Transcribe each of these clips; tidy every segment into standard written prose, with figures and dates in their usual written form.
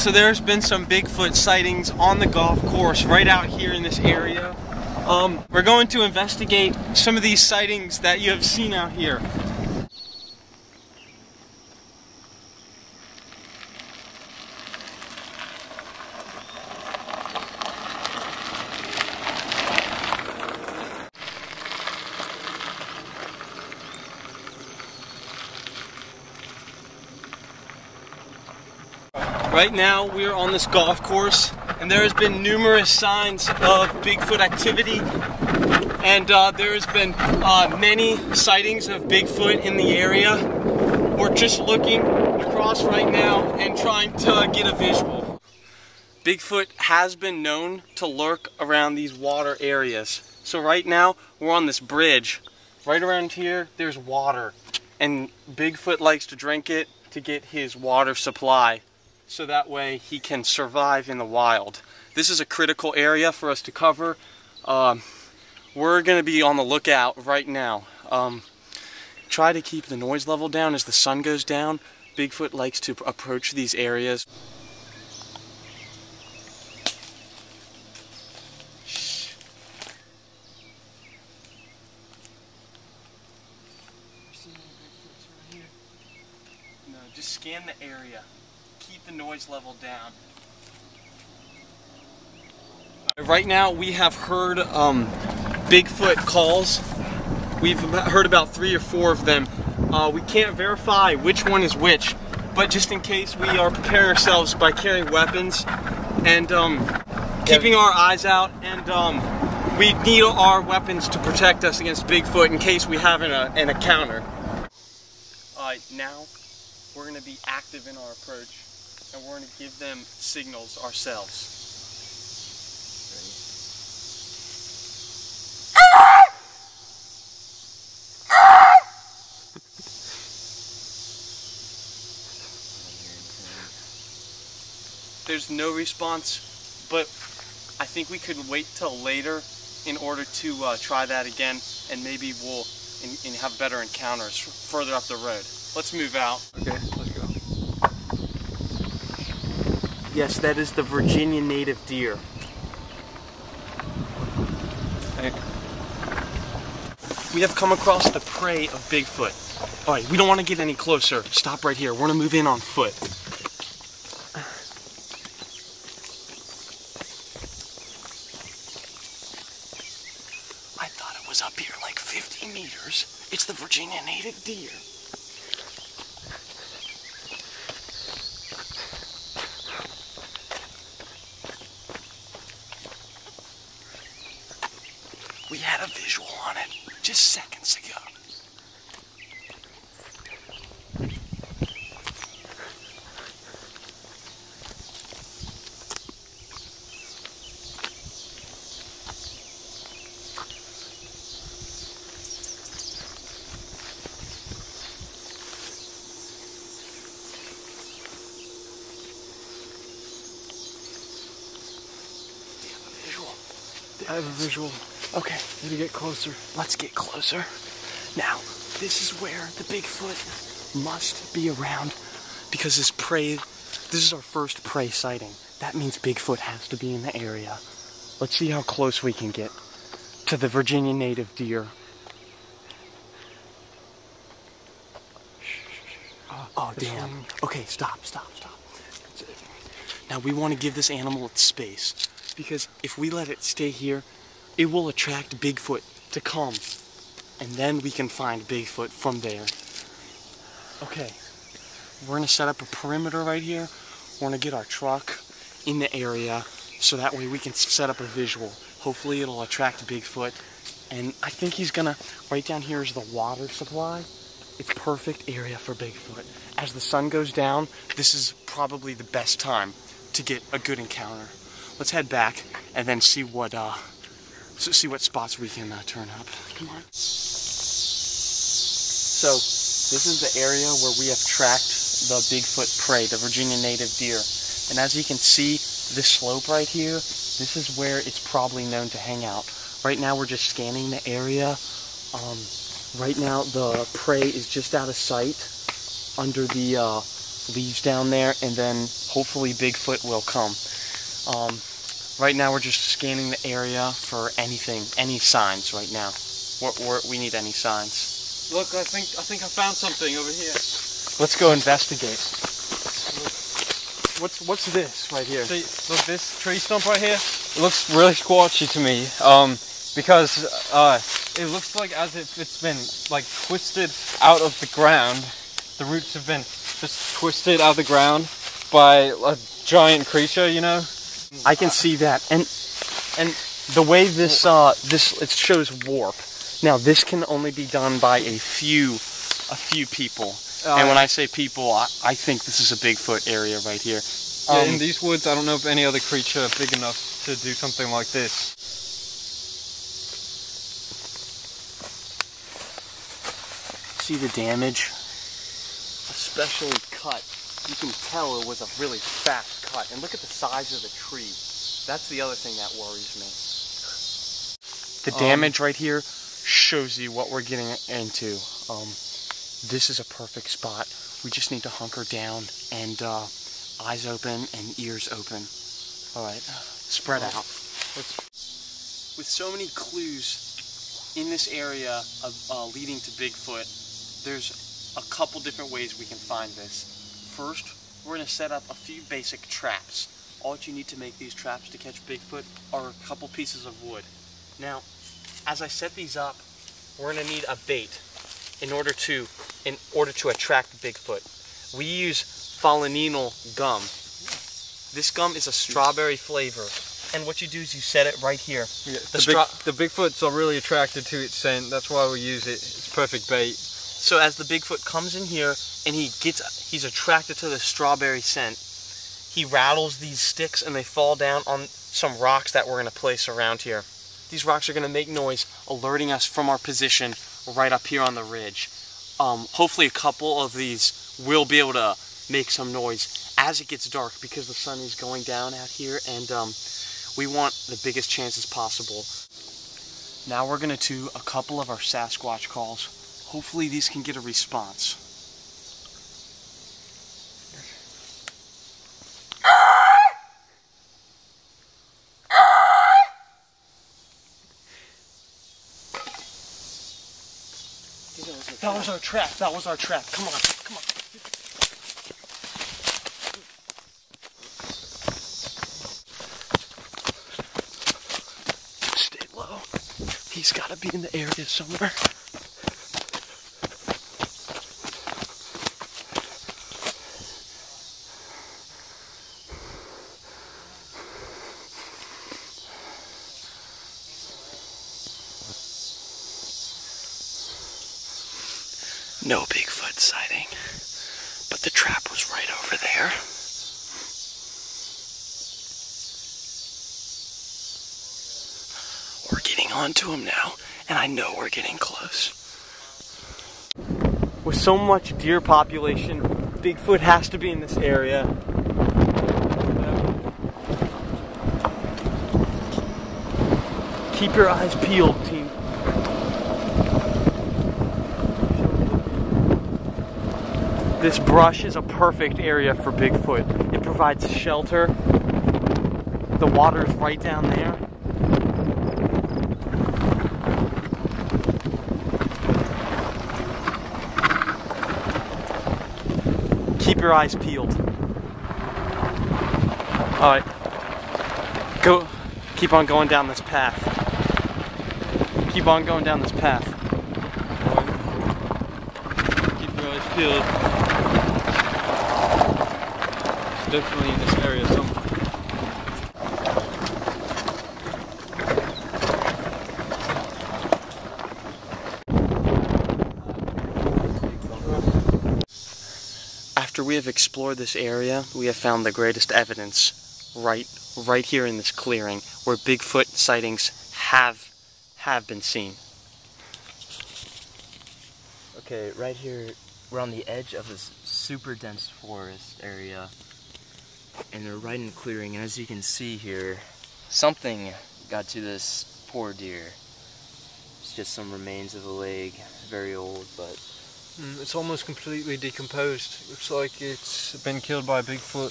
So there's been some Bigfoot sightings on the golf course right out here in this area. We're going to investigate some of these sightings that you have seen out here. Right now we're on this golf course and there has been numerous signs of Bigfoot activity, and there has been many sightings of Bigfoot in the area. We're just looking across right now and trying to get a visual. Bigfoot has been known to lurk around these water areas. So right now we're on this bridge. Right around here there's water, and Bigfoot likes to drink it to get his water supply, so that way he can survive in the wild. This is a critical area for us to cover. We're going to be on the lookout right now. Try to keep the noise level down as the sun goes down. Bigfoot likes to approach these areas. Shh. No, just scan the area. Keep the noise level down. Right now we have heard Bigfoot calls. We've heard about 3 or 4 of them. We can't verify which one is which, but just in case, we are preparing ourselves by carrying weapons and keeping our eyes out, and we need our weapons to protect us against Bigfoot in case we have an encounter. Now we're going to be active in our approach, and we're going to give them signals ourselves. There's no response, but I think we could wait till later in order to try that again, and maybe we'll have better encounters further up the road. Let's move out. Okay, let's go. Yes, that is the Virginia native deer. Hey. We have come across the prey of Bigfoot. Alright, we don't want to get any closer. Stop right here. We're going to move in on foot. I thought it was up here like 50 meters. It's the Virginia native deer. We had a visual on it just seconds ago. I have a visual. Okay, Need to get closer. let's get closer. Now, this is where the Bigfoot must be around, because this is our first prey sighting. That means Bigfoot has to be in the area. Let's see how close we can get to the Virginia native deer. Oh, damn. Okay, stop. Now, we want to give this animal its space, because if we let it stay here, it will attract Bigfoot to come, and then we can find Bigfoot from there. Okay, we're going to set up a perimeter right here. We're going to get our truck in the area so that way we can set up a visual. Hopefully it'll attract Bigfoot, and I think he's going to, right down here is the water supply. It's perfect area for Bigfoot. As the sun goes down, this is probably the best time to get a good encounter. Let's head back and then see what spots we can turn up. Come on. So this is the area where we have tracked the Bigfoot prey, the Virginia native deer. And as you can see, this slope right here, this is where it's probably known to hang out. Right now we're just scanning the area. Right now the prey is just out of sight under the leaves down there, and then hopefully Bigfoot will come. Right now we're just scanning the area for anything, any signs right now. We need any signs. Look, I think I found something over here. Let's go investigate. What's this right here? See, look, this tree stump right here, it looks really squatchy to me, because it looks like as if it's been like twisted out of the ground. The roots have been just twisted out of the ground by a giant creature, you know? I can see that, and the way this it shows warp. Now this can only be done by a few people. And when I say people, I think this is a Bigfoot area right here. Yeah, in these woods, I don't know of any other creature big enough to do something like this. See the damage? Especially cut. You can tell it was a really fast cut. And look at the size of the tree. That's the other thing that worries me. The damage right here shows you what we're getting into. This is a perfect spot. We just need to hunker down and eyes open and ears open. Alright, spread out. With so many clues in this area of leading to Bigfoot, there's a couple different ways we can find this. First, we're going to set up a few basic traps. All that you need to make these traps to catch Bigfoot are a couple pieces of wood. Now, as I set these up, we're going to need a bait in order to attract Bigfoot. We use Falinenal gum. This gum is a strawberry flavor, and what you do is you set it right here. Yeah, the Bigfoots are really attracted to its scent. That's why we use it. It's perfect bait. So as the Bigfoot comes in here and he's attracted to the strawberry scent, he rattles these sticks and they fall down on some rocks that we're going to place around here. These rocks are going to make noise, alerting us from our position right up here on the ridge. Hopefully a couple of these will be able to make some noise as it gets dark, because the sun is going down out here, and we want the biggest chances possible. Now we're going to do a couple of our Sasquatch calls. Hopefully these can get a response. That was our trap. That was our trap. Come on. Come on. Stay low. He's got to be in the area somewhere. No Bigfoot sighting, but the trap was right over there. We're getting onto him now, and I know we're getting close. With so much deer population, Bigfoot has to be in this area. Keep your eyes peeled, team. This brush is a perfect area for Bigfoot. It provides shelter. The water is right down there. Keep your eyes peeled. Alright. Go. Keep on going down this path. Keep on going down this path. Keep your eyes peeled. Definitely in this area somewhere. After we have explored this area, we have found the greatest evidence right here in this clearing where Bigfoot sightings have been seen. Okay, right here we're on the edge of this super dense forest area. And they're right in clearing, and as you can see here, something got to this poor deer. It's just some remains of a leg, very old, but It's almost completely decomposed. Looks like it's been killed by a Bigfoot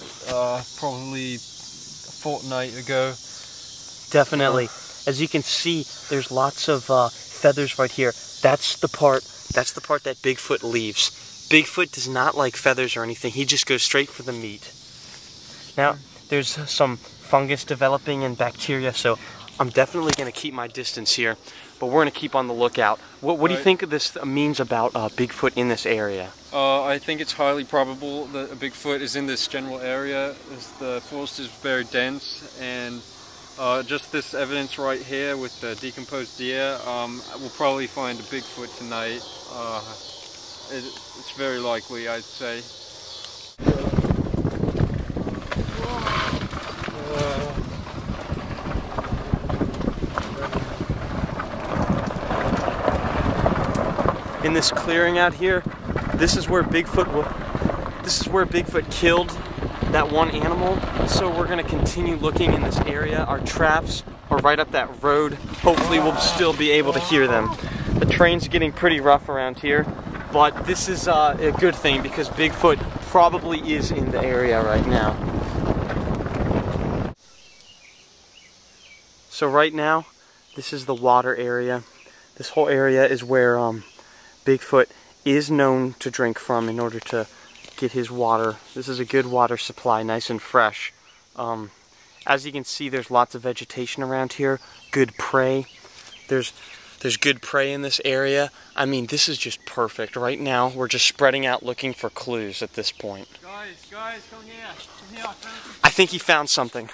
probably a fortnight ago. Definitely. As you can see, there's lots of feathers right here. That's the part that Bigfoot leaves. Bigfoot does not like feathers or anything. He just goes straight for the meat. Now, there's some fungus developing and bacteria, so I'm definitely going to keep my distance here. But we're going to keep on the lookout. What do you think this means about Bigfoot in this area? I think it's highly probable that a Bigfoot is in this general area, as the forest is very dense, and just this evidence right here with the decomposed deer, we'll probably find a Bigfoot tonight. It's very likely, I'd say. In this clearing out here, this is where Bigfoot killed that one animal. So we're gonna continue looking in this area. Our traps are right up that road. Hopefully we'll still be able to hear them. The train's getting pretty rough around here, but this is a good thing because Bigfoot probably is in the area right now. So right now, this is the water area. This whole area is where Bigfoot is known to drink from in order to get his water. This is a good water supply, nice and fresh. As you can see, there's lots of vegetation around here, good prey. There's good prey in this area. I mean, this is just perfect. Right now, we're just spreading out looking for clues at this point. Guys, come here. Come here. I think he found something.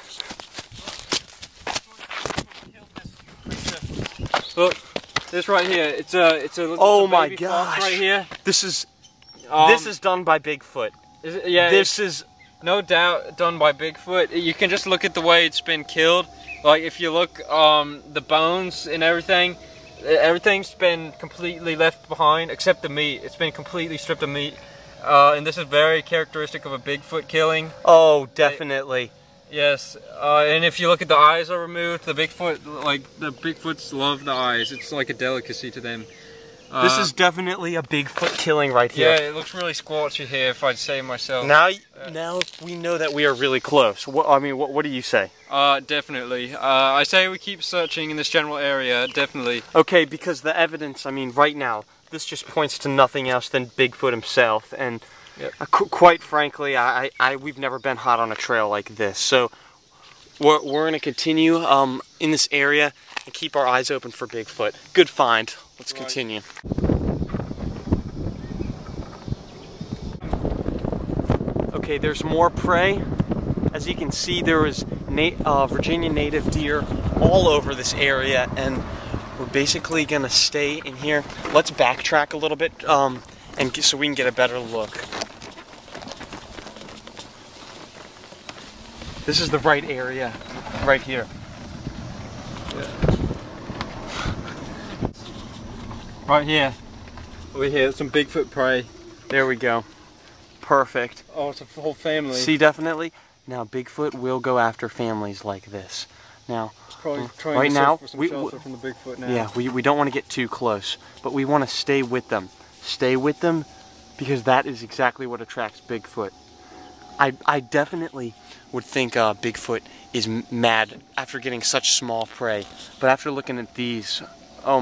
Look, this right here. It's a Oh my baby fox gosh! right here. This is done by Bigfoot. Yeah, This is no doubt done by Bigfoot. You can just look at the way it's been killed. Like if you look, the bones and everything, everything's been completely left behind except the meat. It's been completely stripped of meat, and this is very characteristic of a Bigfoot killing. Oh, definitely. Yes, and if you look at the eyes are removed, the Bigfoots love the eyes. It's like a delicacy to them. This is definitely a Bigfoot killing right here. Yeah, it looks really squelchy here, if I'd say myself. Now we know that we are really close. What do you say? Definitely. I say we keep searching in this general area, definitely. Okay, because the evidence, I mean, right now, this just points to nothing else than Bigfoot himself, and yep. Quite frankly, we've never been hot on a trail like this, so we're going to continue in this area and keep our eyes open for Bigfoot. Good find. Let's continue. Okay, there's more prey. As you can see, there is Virginia native deer all over this area, and we're basically gonna stay in here. Let's backtrack a little bit, so we can get a better look. This is the right area, right here. Yeah. Right here. Over here, some Bigfoot prey. There we go. Perfect. Oh, it's a whole family. See, definitely. Now, Bigfoot will go after families like this. Now, probably trying right to now, for some shelter from the Bigfoot now. Yeah, we don't want to get too close, but we want to stay with them. Stay with them because that is exactly what attracts Bigfoot. I definitely would think Bigfoot is mad after getting such small prey, but after looking at these, oh,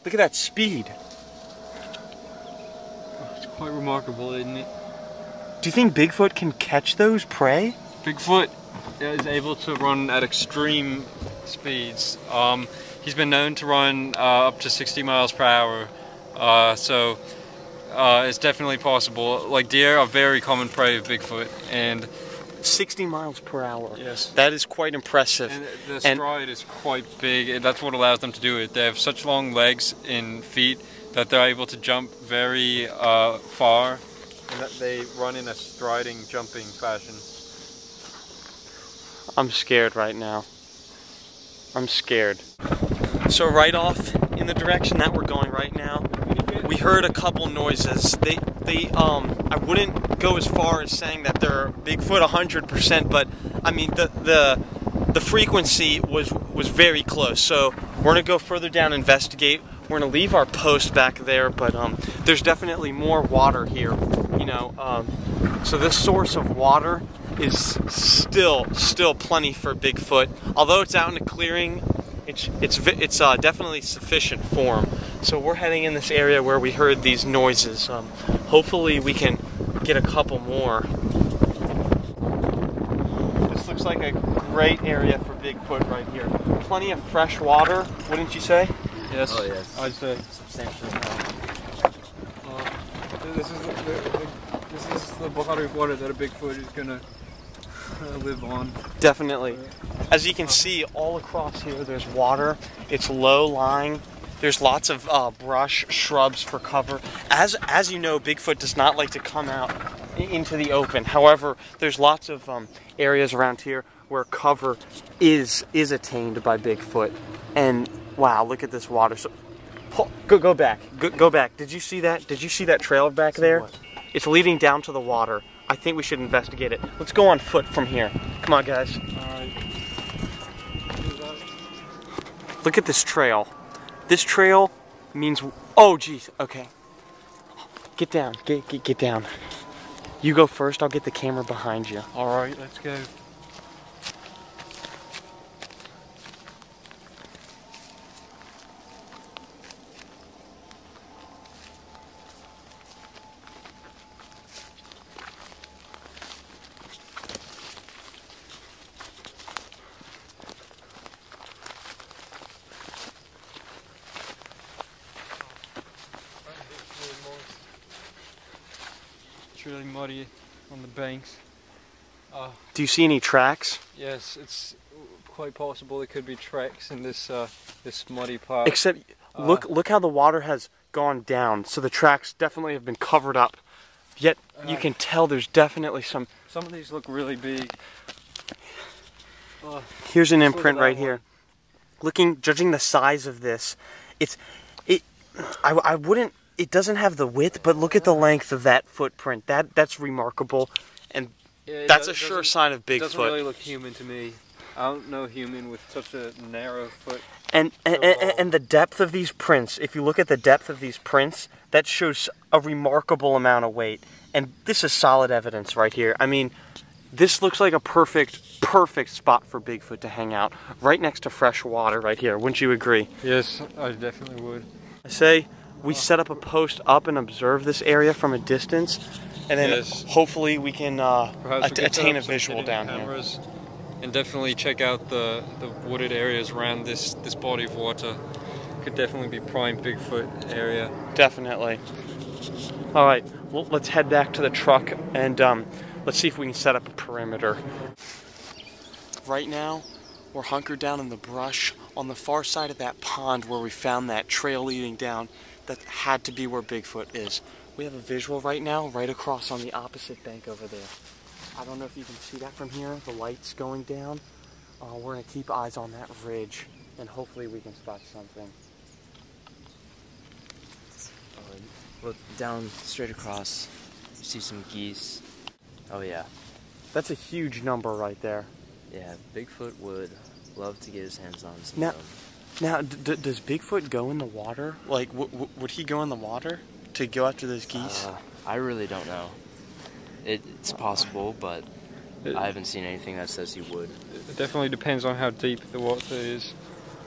look at that speed. It's quite remarkable, isn't it? Do you think Bigfoot can catch those prey? Bigfoot is able to run at extreme speeds. He's been known to run up to 60 miles per hour, so it's definitely possible. Like deer are very common prey of Bigfoot, and 60 miles per hour. Yes. That is quite impressive. And the stride is quite big, and that's what allows them to do it. They have such long legs and feet that they're able to jump very far, and that they run in a striding, jumping fashion. I'm scared right now. I'm scared. So right off in the direction that we're going right now, we heard a couple noises. I wouldn't go as far as saying that they're Bigfoot 100%, but I mean the frequency was very close. So we're gonna go further down, investigate. We're gonna leave our post back there, but there's definitely more water here, you know. So this source of water is still plenty for Bigfoot. Although it's out in a clearing, it's definitely sufficient for him. So we're heading in this area where we heard these noises. Hopefully we can get a couple more. This looks like a great area for Bigfoot right here. Plenty of fresh water, wouldn't you say? Yes. Oh yes. I'd say. Substantially. This is the body of water that a Bigfoot is gonna live on. Definitely. As you can see, all across here there's water. It's low-lying. There's lots of brush, shrubs for cover. As you know, Bigfoot does not like to come out into the open. However, there's lots of areas around here where cover is attained by Bigfoot. And wow, look at this water. So, go back. Go back. Did you see that? Did you see that trail back there? What? It's leading down to the water. I think we should investigate it. Let's go on foot from here. Come on, guys. Alright. Look at this trail. This trail means... Oh, geez. Okay. Get down. Get down. You go first. I'll get the camera behind you. Alright, let's go. It's really muddy on the banks. Do you see any tracks? Yes, it's quite possible there could be tracks in this this muddy part. Except, look how the water has gone down. So the tracks definitely have been covered up. Yet you can tell there's definitely some. Some of these look really big. Here's an Let's look imprint at that right here. Judging the size of this, I wouldn't. It doesn't have the width, but look at the length of that footprint. That's remarkable, and Yeah, that's a sure sign of It doesn't really Bigfoot. look human to me. I don't know human with such a narrow foot. And the depth of these prints. If you look at the depth of these prints, that shows a remarkable amount of weight. And this is solid evidence right here. I mean, this looks like a perfect spot for Bigfoot to hang out, right next to fresh water right here. Wouldn't you agree? Yes, I definitely would. I say we set up a post up and observe this area from a distance, and then Yes. hopefully we can Perhaps we could attain set a up some visual hidden down here. cameras and definitely check out the wooded areas around this body of water. Could definitely be prime Bigfoot area. Definitely. All right, well, let's head back to the truck and let's see if we can set up a perimeter. Right now, we're hunkered down in the brush on the far side of that pond where we found that trail leading down. That had to be where Bigfoot is. We have a visual right now, right across on the opposite bank over there. I don't know if you can see that from here, the lights going down. We're gonna keep eyes on that ridge, and hopefully we can spot something. Look down straight across. You see some geese. Oh yeah. That's a huge number right there. Yeah, Bigfoot would love to get his hands on some Now- of them. Now, does Bigfoot go in the water? Like, would he go in the water to go after those geese? I really don't know. It's possible, but I haven't seen anything that says he would. It definitely depends on how deep the water is,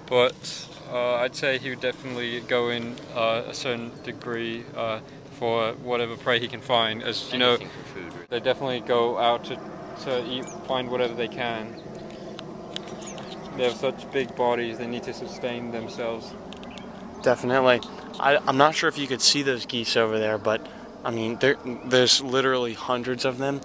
but I'd say he would definitely go in a certain degree for whatever prey he can find. As you know, Anything for food. they definitely go out to eat, find whatever they can. They have such big bodies; they need to sustain themselves. Definitely. I'm not sure if you could see those geese over there, but I mean, there's literally hundreds of them.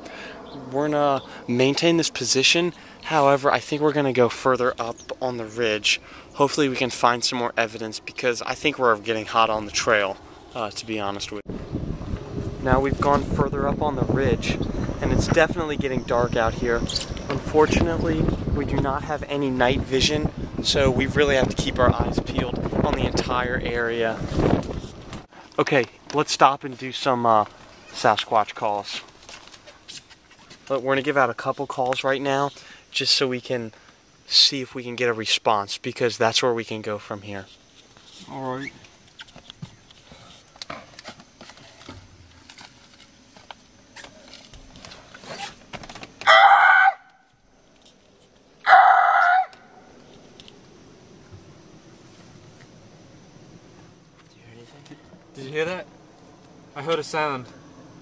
We're gonna maintain this position. However, I think we're gonna go further up on the ridge. Hopefully, we can find some more evidence because I think we're getting hot on the trail. To be honest with you. Now we've gone further up on the ridge, and it's definitely getting dark out here. Unfortunately, we do not have any night vision, so we really have to keep our eyes peeled on the entire area. Okay, let's stop and do some Sasquatch calls. But we're gonna give out a couple calls right now, just so we can see if we can get a response, because that's where we can go from here. All right. Did you hear that? I heard a sound.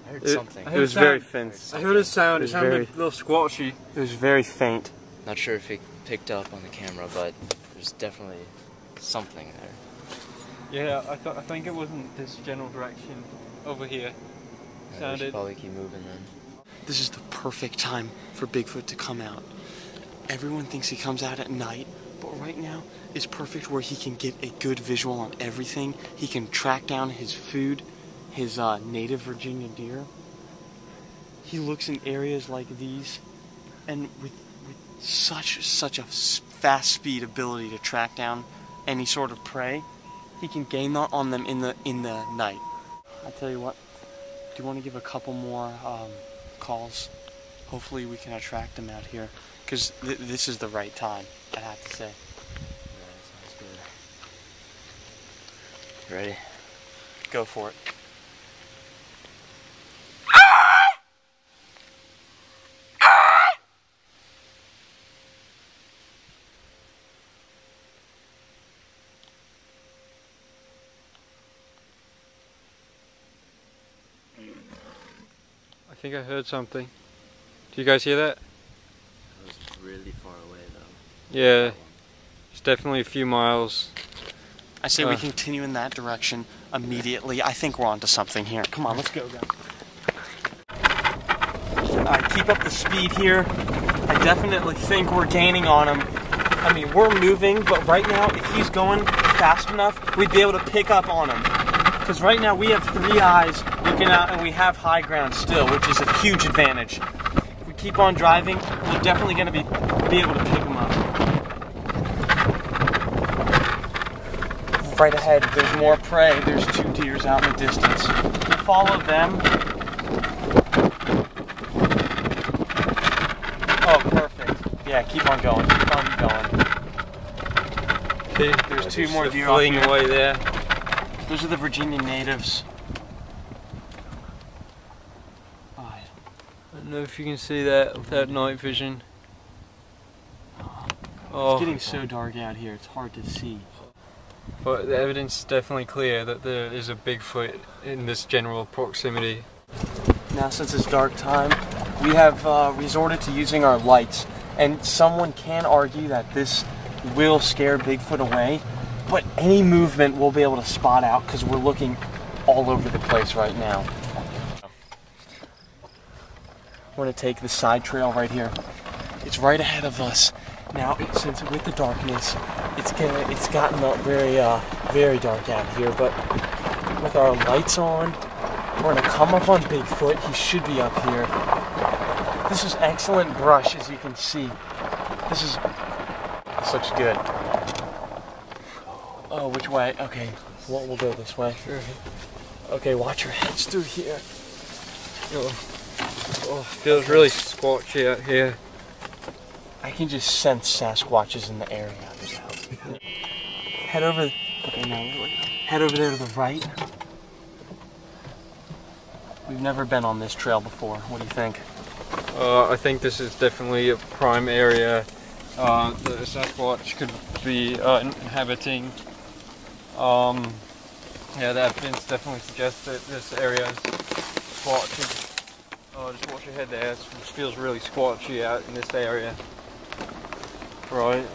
I heard something. It was very faint. I heard a sound. It It was sounded very- a little squatchy. It was very faint. Not sure if it picked up on the camera, but there's definitely something there. Yeah, I think it wasn't this general direction over here. We Sounded. should probably keep moving then. This is the perfect time for Bigfoot to come out. Everyone thinks he comes out at night, but right now is perfect where he can get a good visual on everything. He can track down his food, his native Virginia deer. He looks in areas like these, and with such a fast speed ability to track down any sort of prey, he can gain on them in the night. I tell you what, do you want to give a couple more calls? Hopefully we can attract him out here, because this is the right time, I have to say. Yeah, that sounds good. Ready? Go for it. I think I heard something. Do you guys hear that? That was really far away though. Yeah, it's definitely a few miles. I say we continue in that direction immediately. I think we're onto something here. Come on, let's go, guys. Alright, keep up the speed here. I definitely think we're gaining on him. I mean, we're moving, but right now, if he's going fast enough, we'd be able to pick up on him. Because right now we have 3 eyes looking out and we have high ground still, which is a huge advantage. If we keep on driving, we're definitely going to be able to pick him up. Right ahead, there's more prey. There's 2 deers out in the distance. We'll follow them. Oh, perfect. Yeah, keep on going. Keep on going. Okay, There's 2 more deer off fleeing here. away there. Those are the Virginia natives. I don't know if you can see that without night vision. It's getting so dark out here, it's hard to see. But the evidence is definitely clear that there is a Bigfoot in this general proximity. Now, since it's dark time, we have resorted to using our lights. And someone can argue that this will scare Bigfoot away, but any movement we'll be able to spot out because we're looking all over the place right now. We're going to take the side trail right here. It's right ahead of us. Now, since with the darkness, it's gotten very dark out here, but with our lights on, we're going to come up on Bigfoot. He should be up here. This is excellent brush, as you can see. This looks good. Oh, which way? Okay, we'll go this way. Okay, watch your heads through here. Oh, feels really scorchy out here. I can just sense Sasquatches in the area. Head over. Okay, now head over there to the right. We've never been on this trail before. What do you think? I think this is definitely a prime area that a Sasquatch could be inhabiting. Yeah, the evidence definitely suggests that this area is squatchy. Oh, just watch your head there. It feels really squatchy out in this area. Right.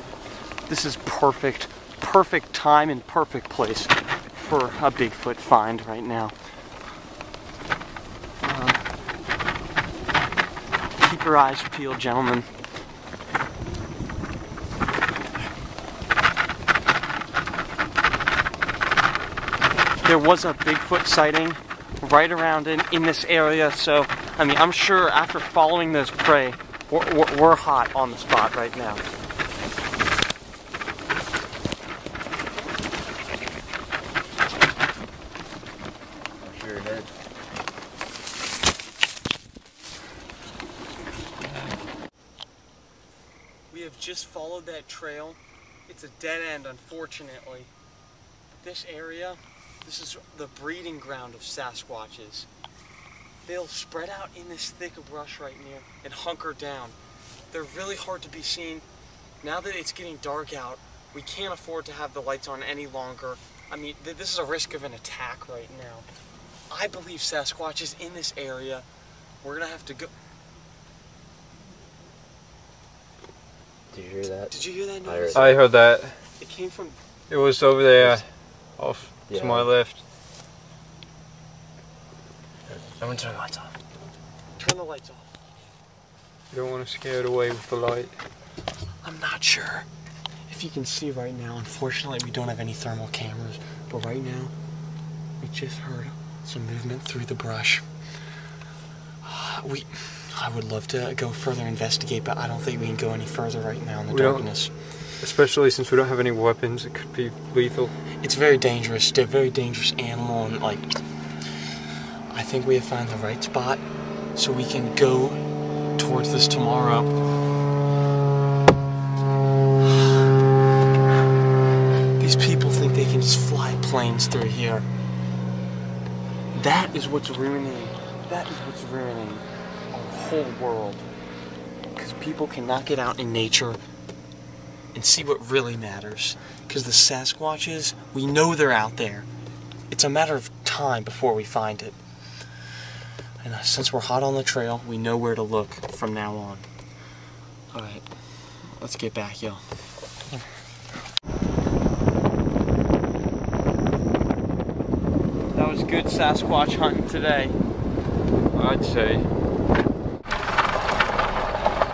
This is perfect time and perfect place for a Bigfoot find right now. Keep your eyes peeled, gentlemen. There was a Bigfoot sighting right around in this area, so I mean, I'm sure after following those prey, we're hot on the spot right now. We have just followed that trail. It's a dead end, unfortunately. This area, this is the breeding ground of Sasquatches. They'll spread out in this thick of brush right near and hunker down. They're really hard to be seen. Now that it's getting dark out, we can't afford to have the lights on any longer. I mean, this is a risk of an attack right now. I believe Sasquatch is in this area. We're gonna have to go. Did you hear that? Did you hear that noise? I heard that. It came from. It was over there, off to my left. I'm gonna turn the lights off. Turn the lights off. You don't want to scare it away with the light. I'm not sure if you can see right now. Unfortunately, we don't have any thermal cameras, but right now, we just heard some movement through the brush. I would love to go further investigate, but I don't think we can go any further right now in the darkness. Especially since we don't have any weapons, it could be lethal. It's very dangerous. They're a very dangerous animal, and like, I think we have found the right spot so we can go towards this tomorrow. These people think they can just fly planes through here. That is what's ruining. That is what's ruining our whole world. Because people cannot get out in nature and see what really matters. Because the Sasquatches, we know they're out there. It's a matter of time before we find it. And since we're hot on the trail, we know where to look from now on. Alright, let's get back, yo. That was good Sasquatch hunting today. I'd say.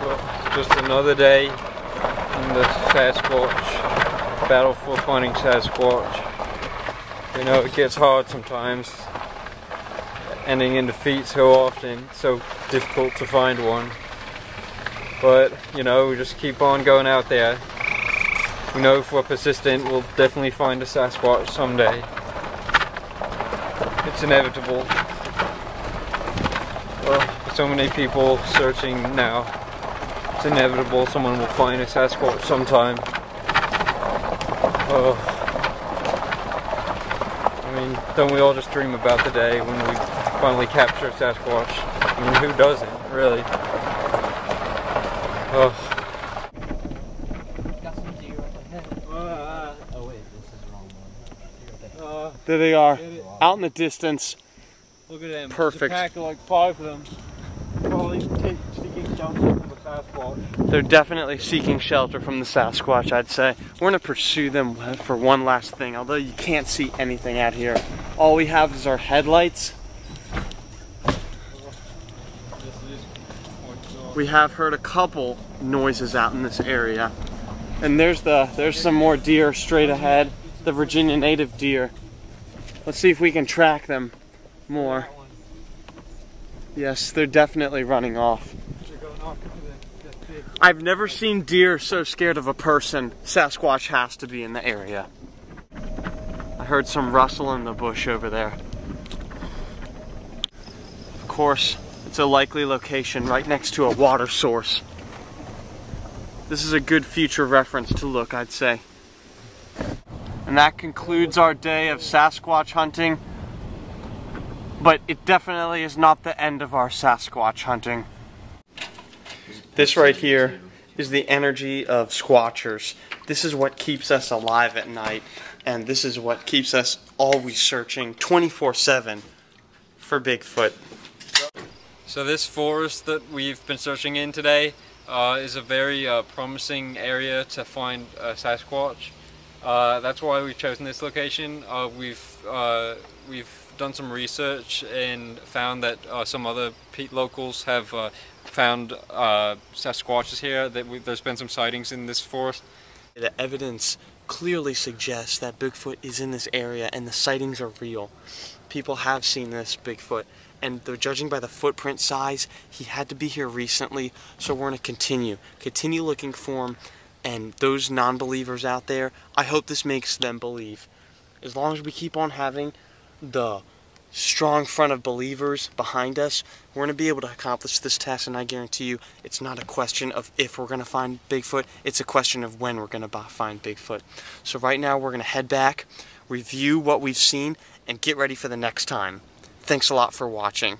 Well, just another day in the Sasquatch battle for finding Sasquatch. You know, it gets hard sometimes, ending in defeat so often, so difficult to find one. But, you know, we just keep on going out there. We know if we're persistent, we'll definitely find a Sasquatch someday. It's inevitable. Well, with so many people searching now, it's inevitable someone will find a Sasquatch sometime. I mean, don't we all just dream about the day when we finally capture Sasquatch? I mean, who doesn't, really? Got some deer up ahead. Oh wait, this is the wrong one. There they are, out in the distance. Look at them. Perfect. There's a pack of like 5 of them. Probably seeking shelter from the Sasquatch. They're definitely seeking shelter from the Sasquatch, I'd say. We're gonna pursue them for one last thing, although you can't see anything out here. All we have is our headlights. We have heard a couple noises out in this area. And there's some more deer straight ahead, the Virginia native deer. Let's see if we can track them more. Yes, they're definitely running off. I've never seen deer so scared of a person. Sasquatch has to be in the area. I heard some rustle in the bush over there. Of course, it's a likely location right next to a water source. This is a good future reference to look, I'd say. And that concludes our day of Sasquatch hunting. But it definitely is not the end of our Sasquatch hunting. This right here is the energy of squatchers. This is what keeps us alive at night. And this is what keeps us always searching 24/7 for Bigfoot. So this forest that we've been searching in today is a very promising area to find Sasquatch. That's why we've chosen this location. We've done some research and found that some other locals have found Sasquatches here. There's been some sightings in this forest. The evidence clearly suggests that Bigfoot is in this area and the sightings are real. People have seen this Bigfoot, and they're judging by the footprint size, he had to be here recently, so we're going to continue looking for him. And those non-believers out there, I hope this makes them believe. As long as we keep on having the strong front of believers behind us, we're going to be able to accomplish this task, and I guarantee you it's not a question of if we're going to find Bigfoot, it's a question of when we're going to find Bigfoot. So right now we're going to head back, review what we've seen, and get ready for the next time. Thanks a lot for watching.